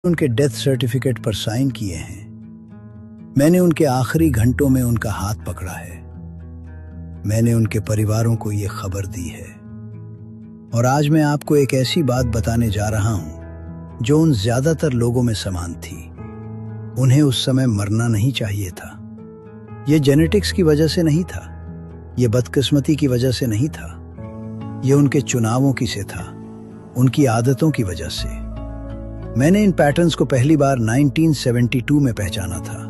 उनके death certificate पर sign किए हैं। मैंने उनके आखिरी घंटों में उनका हाथ पकड़ा है। मैंने उनके परिवारों को ये खबर दी है। और आज मैं आपको एक ऐसी बात बताने जा रहा हूं जो उन ज्यादातर लोगों में समान थी। उन्हें उस समय मरना नहीं चाहिए था। ये जेनेटिक्स की वजह से नहीं था, ये बदकिस्मती की वजह से नहीं था, ये उनके चुनावों की से था, उनकी आदतों की वजह से। मैंने इन पैटर्न्स को पहली बार 1972 में पहचाना था।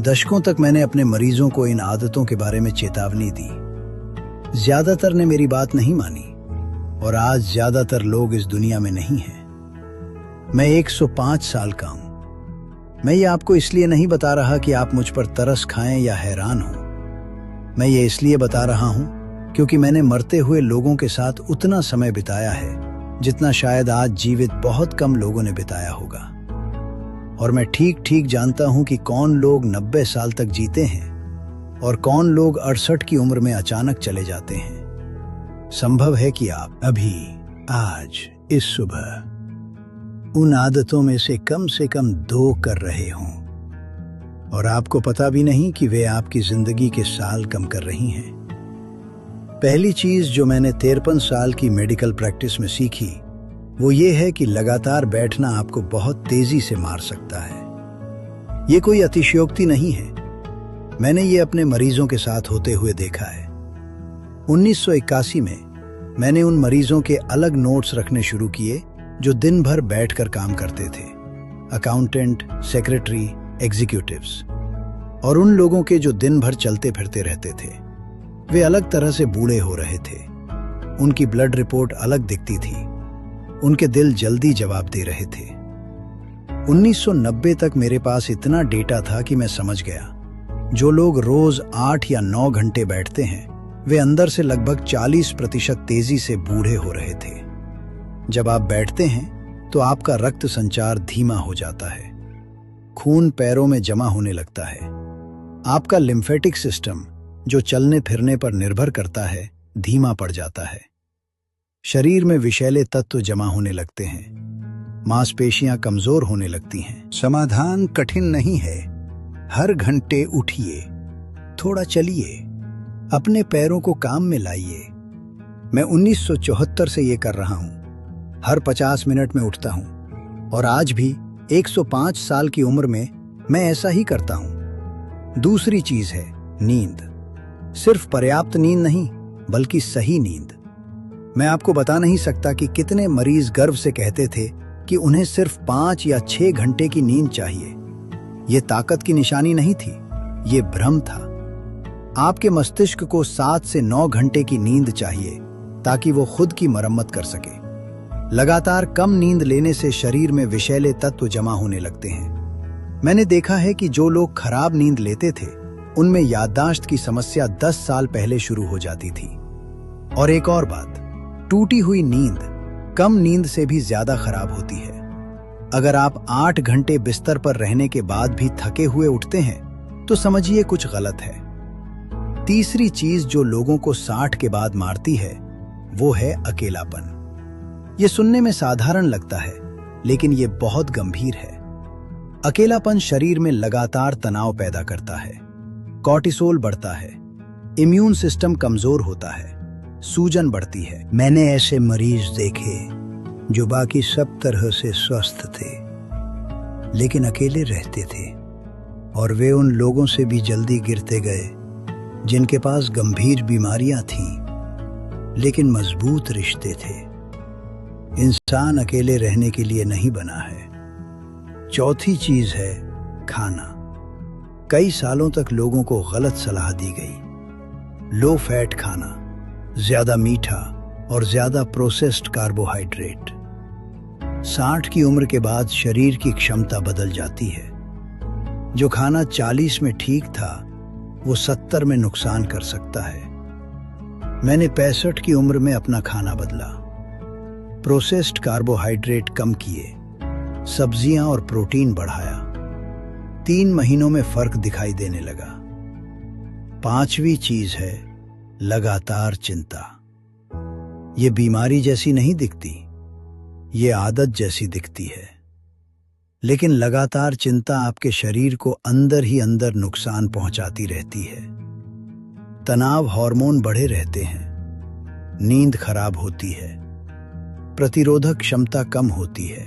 दशकों तक मैंने अपने मरीजों को इन आदतों के बारे में चेतावनी दी। ज्यादातर ने मेरी बात नहीं मानी और आज ज्यादातर लोग इस दुनिया में नहीं हैं। मैं 105 साल का हूं। मैं ये आपको इसलिए नहीं बता रहा कि आप मुझ पर तरस खाएं या हैरान हो। मैं ये इसलिए बता रहा हूं क्योंकि मैंने मरते हुए लोगों के साथ उतना समय बिताया है जितना शायद आज जीवित बहुत कम लोगों ने बिताया होगा। और मैं ठीक ठीक जानता हूं कि कौन लोग 90 साल तक जीते हैं और कौन लोग 68 की उम्र में अचानक चले जाते हैं। संभव है कि आप अभी, आज, इस सुबह उन आदतों में से कम 2 कर रहे हों और आपको पता भी नहीं कि वे आपकी जिंदगी के साल कम कर रही हैं। पहली चीज जो मैंने 53 साल की मेडिकल प्रैक्टिस में सीखी वो ये है कि लगातार बैठना आपको बहुत तेजी से मार सकता है। ये कोई अतिशयोक्ति नहीं है। मैंने ये अपने मरीजों के साथ होते हुए देखा है। 1981 में मैंने उन मरीजों के अलग नोट्स रखने शुरू किए जो दिन भर बैठकर काम करते थे, अकाउंटेंट, सेक्रेटरी, एग्जीक्यूटिव्स, और उन लोगों के जो दिन भर चलते फिरते रहते थे। वे अलग तरह से बूढ़े हो रहे थे। उनकी ब्लड रिपोर्ट अलग दिखती थी। उनके दिल जल्दी जवाब दे रहे थे। 1990 तक मेरे पास इतना डेटा था कि मैं समझ गया जो लोग रोज 8 या 9 घंटे बैठते हैं वे अंदर से लगभग 40% तेजी से बूढ़े हो रहे थे। जब आप बैठते हैं तो आपका रक्त संचार धीमा हो जाता है, खून पैरों में जमा होने लगता है, आपका लिम्फेटिक सिस्टम जो चलने फिरने पर निर्भर करता है धीमा पड़ जाता है, शरीर में विषैले तत्व जमा होने लगते हैं, मांसपेशियां कमजोर होने लगती हैं। समाधान कठिन नहीं है। हर घंटे उठिए, थोड़ा चलिए, अपने पैरों को काम में लाइए। मैं 1974 से ये कर रहा हूं। हर 50 मिनट में उठता हूं और आज भी 105 साल की उम्र में मैं ऐसा ही करता हूं। दूसरी चीज है नींद। सिर्फ पर्याप्त नींद नहीं बल्कि सही नींद। मैं आपको बता नहीं सकता कि कितने मरीज गर्व से कहते थे कि उन्हें सिर्फ 5 या 6 घंटे की नींद चाहिए। ये ताकत की निशानी नहीं थी, ये भ्रम था। आपके मस्तिष्क को 7 से 9 घंटे की नींद चाहिए ताकि वो खुद की मरम्मत कर सके। लगातार कम नींद लेने से शरीर में विषैले तत्व जमा होने लगते हैं। मैंने देखा है कि जो लोग खराब नींद लेते थे उनमें याददाश्त की समस्या 10 साल पहले शुरू हो जाती थी। और एक और बात, टूटी हुई नींद कम नींद से भी ज्यादा खराब होती है। अगर आप 8 घंटे बिस्तर पर रहने के बाद भी थके हुए उठते हैं तो समझिए कुछ गलत है। तीसरी चीज जो लोगों को 60 के बाद मारती है वो है अकेलापन। ये सुनने में साधारण लगता है लेकिन ये बहुत गंभीर है। अकेलापन शरीर में लगातार तनाव पैदा करता है, कॉर्टिसोल बढ़ता है, इम्यून सिस्टम कमजोर होता है, सूजन बढ़ती है। मैंने ऐसे मरीज देखे जो बाकी सब तरह से स्वस्थ थे लेकिन अकेले रहते थे और वे उन लोगों से भी जल्दी गिरते गए जिनके पास गंभीर बीमारियां थीं लेकिन मजबूत रिश्ते थे। इंसान अकेले रहने के लिए नहीं बना है। चौथी चीज है खाना। कई सालों तक लोगों को गलत सलाह दी गई। लो फैट खाना, ज्यादा मीठा और ज्यादा प्रोसेस्ड कार्बोहाइड्रेट। 60 की उम्र के बाद शरीर की क्षमता बदल जाती है। जो खाना 40 में ठीक था वो 70 में नुकसान कर सकता है। मैंने 65 की उम्र में अपना खाना बदला, प्रोसेस्ड कार्बोहाइड्रेट कम किए, सब्जियां और प्रोटीन बढ़ाया। 3 महीनों में फर्क दिखाई देने लगा। 5वीं चीज है लगातार चिंता। ये बीमारी जैसी नहीं दिखती, ये आदत जैसी दिखती है। लेकिन लगातार चिंता आपके शरीर को अंदर ही अंदर नुकसान पहुंचाती रहती है। तनाव हार्मोन बढ़े रहते हैं, नींद खराब होती है, प्रतिरोधक क्षमता कम होती है।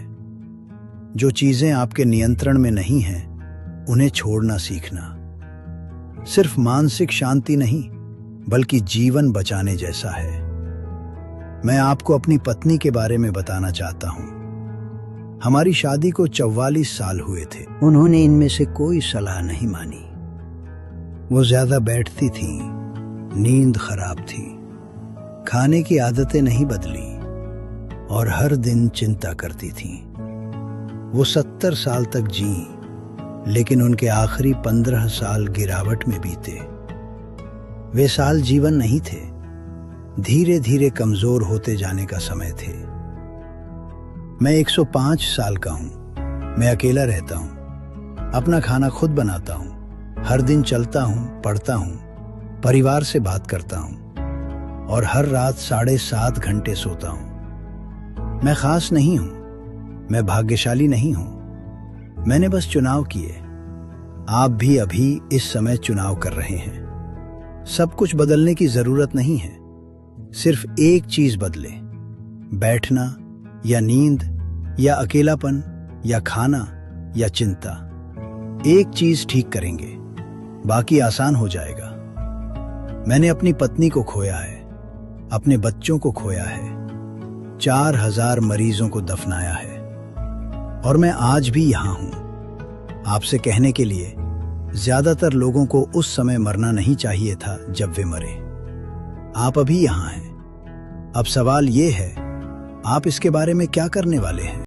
जो चीजें आपके नियंत्रण में नहीं हैं, उन्हें छोड़ना सीखना सिर्फ मानसिक शांति नहीं, बल्कि जीवन बचाने जैसा है। मैं आपको अपनी पत्नी के बारे में बताना चाहता हूं। हमारी शादी को 44 साल हुए थे। उन्होंने इनमें से कोई सलाह नहीं मानी। वो ज्यादा बैठती थी, नींद खराब थी, खाने की आदतें नहीं बदली और हर दिन चिंता करती थी। वो 70 साल तक जी, लेकिन उनके आखिरी 15 साल गिरावट में बीते। वे साल जीवन नहीं थे, धीरे धीरे कमजोर होते जाने का समय थे। मैं 105 साल का हूं। मैं अकेला रहता हूं, अपना खाना खुद बनाता हूं, हर दिन चलता हूं, पढ़ता हूं, परिवार से बात करता हूं और हर रात 7.5 घंटे सोता हूं। मैं खास नहीं हूं, मैं भाग्यशाली नहीं हूं। मैंने बस चुनाव किए। आप भी अभी इस समय चुनाव कर रहे हैं। सब कुछ बदलने की जरूरत नहीं है, सिर्फ एक चीज बदले, बैठना या नींद या अकेलापन या खाना या चिंता। एक चीज ठीक करेंगे, बाकी आसान हो जाएगा। मैंने अपनी पत्नी को खोया है, अपने बच्चों को खोया है, 4000 मरीजों को दफनाया है और मैं आज भी यहां हूं आपसे कहने के लिए, ज्यादातर लोगों को उस समय मरना नहीं चाहिए था जब वे मरे। आप अभी यहां हैं। अब सवाल ये है, आप इसके बारे में क्या करने वाले हैं?